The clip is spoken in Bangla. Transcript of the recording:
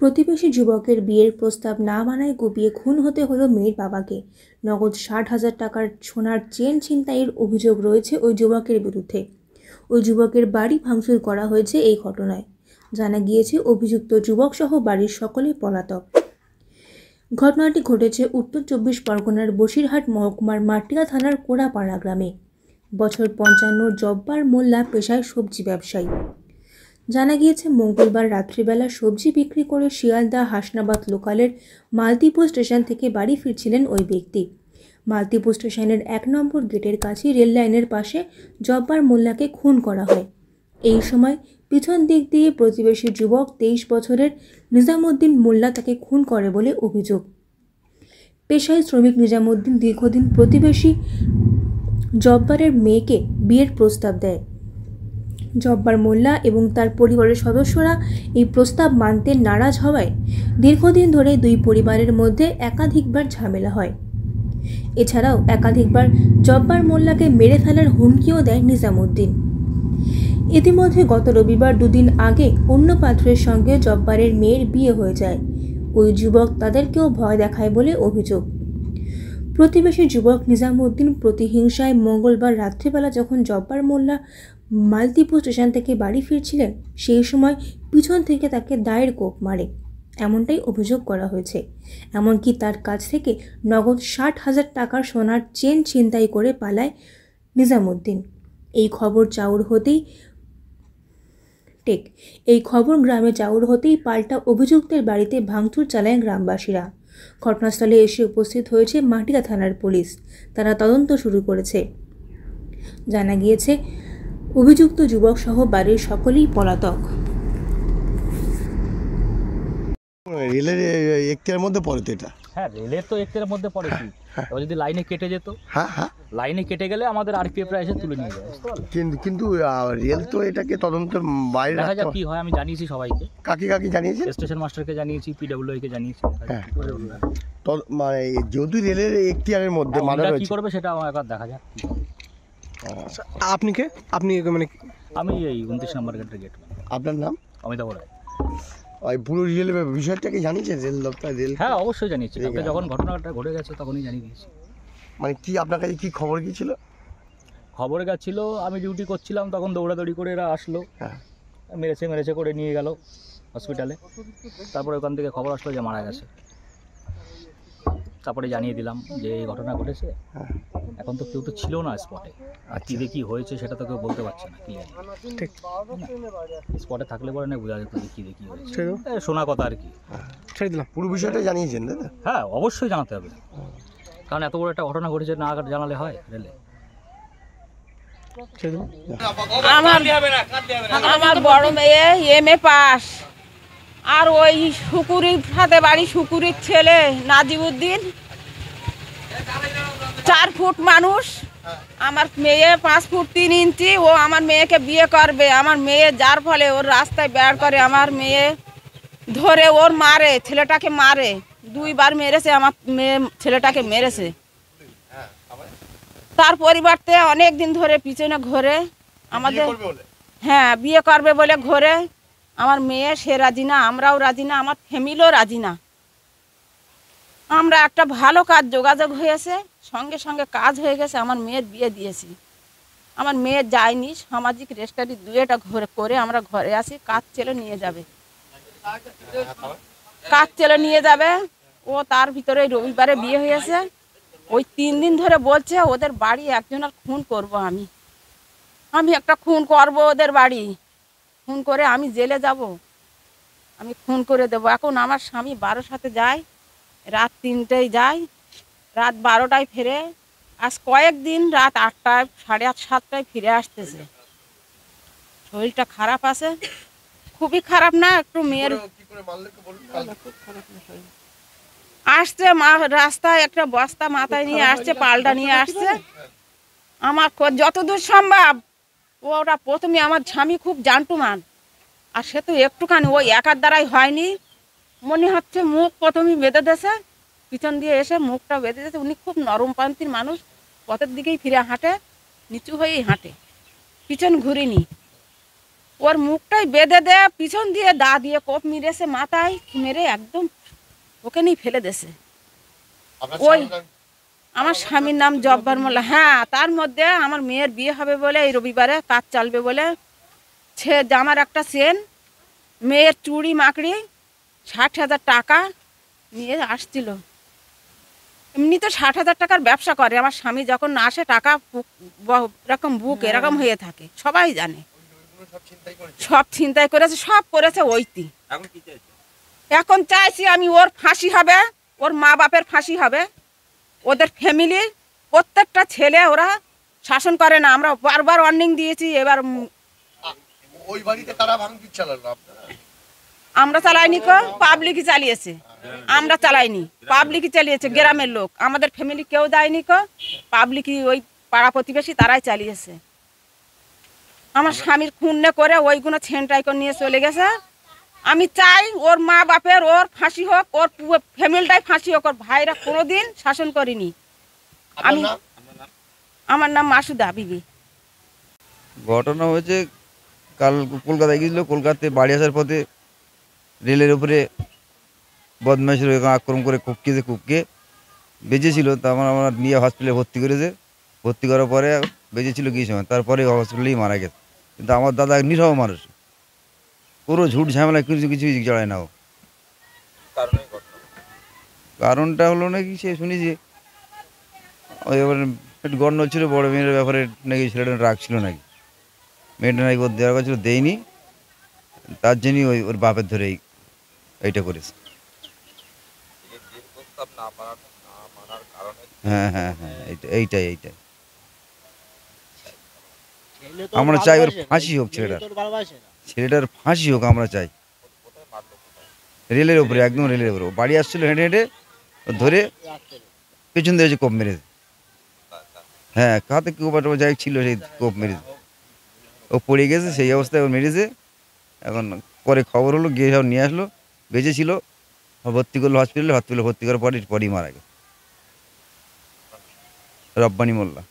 প্রতিবেশী যুবকের বিয়ের প্রস্তাব না মানায় কুপিয়ে খুন হতে হলো মেয়ের বাবাকে। নগদ 60,000 টাকার সোনার চেন ছিনতাইয়ের অভিযোগ রয়েছে ওই যুবকের বিরুদ্ধে। ওই যুবকের বাড়ি ভাঙচুর করা হয়েছে এই ঘটনায়। জানা গিয়েছে অভিযুক্ত যুবক সহ বাড়ির সকলে পলাতক। ঘটনাটি ঘটেছে উত্তর 24 পরগনার বসিরহাট মহকুমার মাটিয়া থানার কোড়াপাড়া গ্রামে। বছর 55 জব্বার মোল্লা পেশায় সবজি ব্যবসায়ী। জানা গিয়েছে মঙ্গলবার রাত্রিবেলা সবজি বিক্রি করে শিয়ালদা হাসনাবাদ লোকালের মালতীপুর স্টেশন থেকে বাড়ি ফিরছিলেন ওই ব্যক্তি। মালতীপুর স্টেশনের 1 নম্বর গেটের কাছে রেল লাইনের পাশে জব্বার মোল্লাকে খুন করা হয়। এই সময় পিছন দিক দিয়ে প্রতিবেশী যুবক 23 বছরের নিজামুদ্দিন মোল্লা তাকে খুন করে বলে অভিযোগ। পেশায় শ্রমিক নিজামুদ্দিন দীর্ঘদিন প্রতিবেশী জব্বারের মেয়েকে বিয়ের প্রস্তাব দেয়। জব্বার মোল্লা এবং তার পরিবারের সদস্যরা এই প্রস্তাব মানতে নারাজ হওয়ায় দীর্ঘদিন ধরে দুই পরিবারের মধ্যে একাধিকবার ঝামেলা হয়। এছাড়াও একাধিকবার জব্বার মোল্লাকে মেরে ফেলার হুমকিও দেয় নিজামুদ্দিন। ইতিমধ্যে গত রবিবার 2 দিন আগে অন্য পাত্রের সঙ্গে জব্বারের মেয়ের বিয়ে হয়ে যায়। ওই যুবক তাদেরকেও ভয় দেখায় বলে অভিযোগ। প্রতিবেশী যুবক নিজামুদ্দিন প্রতিহিংসায় মঙ্গলবার রাত্রিবেলা যখন জব্বার মোল্লা মালতীপুর স্টেশন থেকে বাড়ি ফিরছিলেন সেই সময় পিছন থেকে তাকে দায়ের কোপ মারে, এমনটাই অভিযোগ করা হয়েছে। এমনকি তার কাছ থেকে নগদ 60,000 টাকার সোনার চেন ছিনতাই করে পালায় নিজামুদ্দিন। এই খবর গ্রামে চাউর হতেই পাল্টা অভিযুক্তের বাড়িতে ভাঙচুর চালায় গ্রামবাসীরা। ঘটনাস্থলে এসে উপস্থিত হয়েছে মাটিয়া থানার পুলিশ। তারা তদন্ত শুরু করেছে। জানা গিয়েছে অভিযুক্ত যুবক সহ বাড়ির সকলেই পলাতক। রেলের এখতিয়ারের মধ্যে পড়ে তো এটা? হ্যাঁ, রেলের তো এখতিয়ারের মধ্যে পড়ে কি। এবার যদি লাইনে কেটে যেত, লাইনে কেটে গেলে আমাদের আরপিএফরা এসে তুলে নিয়ে যায়। কিন্তু রেল তো এটাকে তদন্তের বাইরে দেখা যাক কি হয়। আমি জানিয়েছি সবাইকে। কাকে জানিয়েছি? স্টেশন মাস্টারকে জানিয়েছি, পিডব্লিউআই কে জানিয়েছি। মানে যেহেতু রেলের এখতিয়ারের মধ্যে কি করবে সেটা একবার দেখা যাক। আপনি কে? আপনি মানে? আমি এই 29 নম্বর গেটের গেট। আপনার নাম? অমিতাভ রায়। ওই পুরো রেল বিষয়টা কি জানিয়েছেন রেল দপ্তর? হ্যাঁ, অবশ্যই জানিয়েছি। যখন ঘটনাটা ঘটে গেছে তখনই জানিয়ে দিয়েছি। মানে কি আপনার কাছে কি খবর কি ছিল? খবর গেছিল, আমি ডিউটি করছিলাম, তখন দৌড়াদৌড়ি করে এরা আসলো, মেরেছে করে নিয়ে গেল হসপিটালে। তারপরে ওখান থেকে খবর আসলো যে মারা গেছে। তারপরে জানিয়ে দিলাম যে এই ঘটনা ঘটেছে। এখন তো কেউ তো ছিল না স্পটে, আর কি দেখি হয়েছে সেটা তো কেউ বলতে পারছে না। ক্লিয়ার ঠিক স্পটে থাকলে পরে না বোঝা যেত যে কি দেখি হয়েছে। শোনা কথা আর কি। ছেড়ে দিলাম। পুরো বিষয়টা জানিয়েছেন দাদা? হ্যাঁ, অবশ্যই জানাতে হবে, কারণ এত বড় একটা ঘটনা ঘটেছে, না জানালে হয় রেলে। আমার বড় মেয়ে এমএ পাস, আর ওই শুকুরির সাথে বাড়ি, শুকুরির ছেলে নাজিবুদ্দিন 4 ফুট মানুষ, আমার মেয়ে 5 ফুট 3 ইঞ্চি। ও আমার মেয়েকে বিয়ে করবে। আমার মেয়ে যার ফলে ওর রাস্তায় বের করে, আমার মেয়ে ধরে ওর মারে, ছেলেটাকে মারে। 2 বার মেরেছে, আমার মেয়ে ছেলেটাকে মেরেছে। তার পরিবর্তে অনেক দিন ধরে পিছনে ঘোরে আমাদের। হ্যাঁ, বিয়ে করবে বলে ঘোরে। আমার মেয়ে সে রাজি না, আমরাও রাজি না, আমার ফ্যামিলিও রাজি না। আমরা একটা ভালো কাজ যোগাযোগ হয়েছে, সঙ্গে সঙ্গে কাজ হয়ে গেছে, আমার মেয়ের বিয়ে দিয়েছি। আমার মেয়ে যায়নি, সামাজিক রেজিস্ট্রি 2টা করে আমরা ঘরে আসি। কাজ ছেলে নিয়ে যাবে, ও তার ভিতরে রবিবারে বিয়ে হয়েছে। ওই 3 দিন ধরে বলছে ওদের বাড়ি একজনের খুন করব। আমি একটা খুন করব, ওদের বাড়ি খুন করে আমি জেলে যাব, আমি খুন করে দেব। এখন আমার স্বামী 12 সাথে যায়, রাত 3টায় যায়, রাত 12টায় ফিরে। আজ কয়েকদিন রাত 8টায়, 8:30, 7টায় ফিরে আসতেছে। শরীরটা খারাপ আছে, খুবই খারাপ না একটু। মেয়ের আসছে রাস্তায় একটা বস্তা মাথায় নিয়ে আসছে, পাল্টা নিয়ে আসছে। আমার যতদূর সম্ভব ওটা প্রথমে, আমার স্বামী খুব জানটুমান, আর সে তো একটুখানি ওই একার দ্বারাই হয়নি। মনে হচ্ছে মুখ প্রথমেই বেঁধে দিয়েছে, পিছন দিয়ে এসে মুখটা বেঁধে দিয়েছে। উনি খুব নরমপন্থীর মানুষ, পথের দিকেই ফিরে হাঁটে, নিচু হয়েই হাঁটে, পিছন ঘুরিনি। ওর মুখটাই বেঁধে দে, পিছন দিয়ে দা দিয়ে কোপ মেরেছে মাথায়, মেরে একদম ওকে নিয়ে ফেলে দিয়েছে। ওই আমার স্বামীর নাম জব্বার মোল্লা। হ্যাঁ, তার মধ্যে আমার মেয়ের বিয়ে হবে বলে এই রবিবারে কাজ চলবে বলে জামার একটা চেন, মেয়ের চুড়ি মাকড়ি, 60,000 টাকা নিয়ে আসছিল। এমনি তো 60,000 টাকার ব্যবসা করে আমার স্বামী, যখন আসে টাকা এরকম বুক এরকম হয়ে থাকে, সবাই জানে। সব ছিনতাই করেছে, সব করেছে ওইটি। এখন চাইছি আমি ওর ফাঁসি হবে, ওর মা বাপের ফাঁসি হবে, ওদের ফ্যামিলি প্রত্যেকটা ছেলে ওরা শাসন করে না। আমরা বারবার ওয়ার্নিং দিয়েছি। এবার ওই বাড়িতে কারা ভাঙচুর চালালো? আমরা চালাইনি, পাবলিকই চালিয়েছে। আমরা চালাইনি, পাবলিকই চালিয়েছে, গ্রামের লোক। আমাদের ফ্যামিলি কেউ দেয়নি, পাবলিকই ওই পাড়া প্রতিবেশী তারাই চালিয়েছে। আমার স্বামীর খুন করে ওইগুলো ছেনটাই করে নিয়ে চলে গেছে। আমি চাই ওর মা বাপের ওর ফাঁসি হোক, ওর ফ্যামিলিটাই ফাঁসি হোক। ওর ভাইরা কোনোদিন শাসন করেনি। আমার নাম মাসুদা বিবি। ঘটনা হয়েছে কাল কলকাতায় গিয়েছিল, কলকাতায় বাড়ি আসার পথে রেলের উপরে বদমাইশের আক্রমণ করে কুপকে বেঁচেছিল। তা আমরা নিয়ে হসপিটালে ভর্তি করেছে। ভর্তি করার পরে বেঁচেছিল কিছু সময়, তারপরে হসপিটালেই মারা গেছে। কিন্তু আমার দাদা নিরহ মানুষ, পুরো ঝুট ঝামেলা কিছু কিছু জড়ায় না ও। কারণটা হলো নাকি সে শুনেছি ওই এবার একটু গন্ডগোল ছিল বড় মেয়ের ব্যাপারে, নাকি ছেলেটা রাগ ছিল নাকি, মেয়েটা নাকি ওর দেওয়ার কাছে দেয়নি, তার জন্যই ওর বাপের ধরে এইটা করেছে। হ্যাঁ হ্যাঁ হ্যাঁ, এইটাই আমরা চাই ওর ফাঁসি হোক, ছেলেটার ফাঁসি হোক আমরা চাই। রেলের উপরে, একদম রেলের উপরে বাড়ি আসছিল হেঁটে হেঁটে, ধরে পেছন দিয়ে কোপ মেরেছে। হ্যাঁ, কাতে কোপাটা যাই ছিল সেই কোপ মেরেছে, ও পড়ে গেছে সেই অবস্থায় ও মেরেছে। এখন পরে খবর হলো, গিয়ে সব নিয়ে আসলো, বেঁচে ছিল, ভর্তি করলো হসপিটালে ভর্তি করার পরই মারা গেছে। রব্বানি মোল্লা।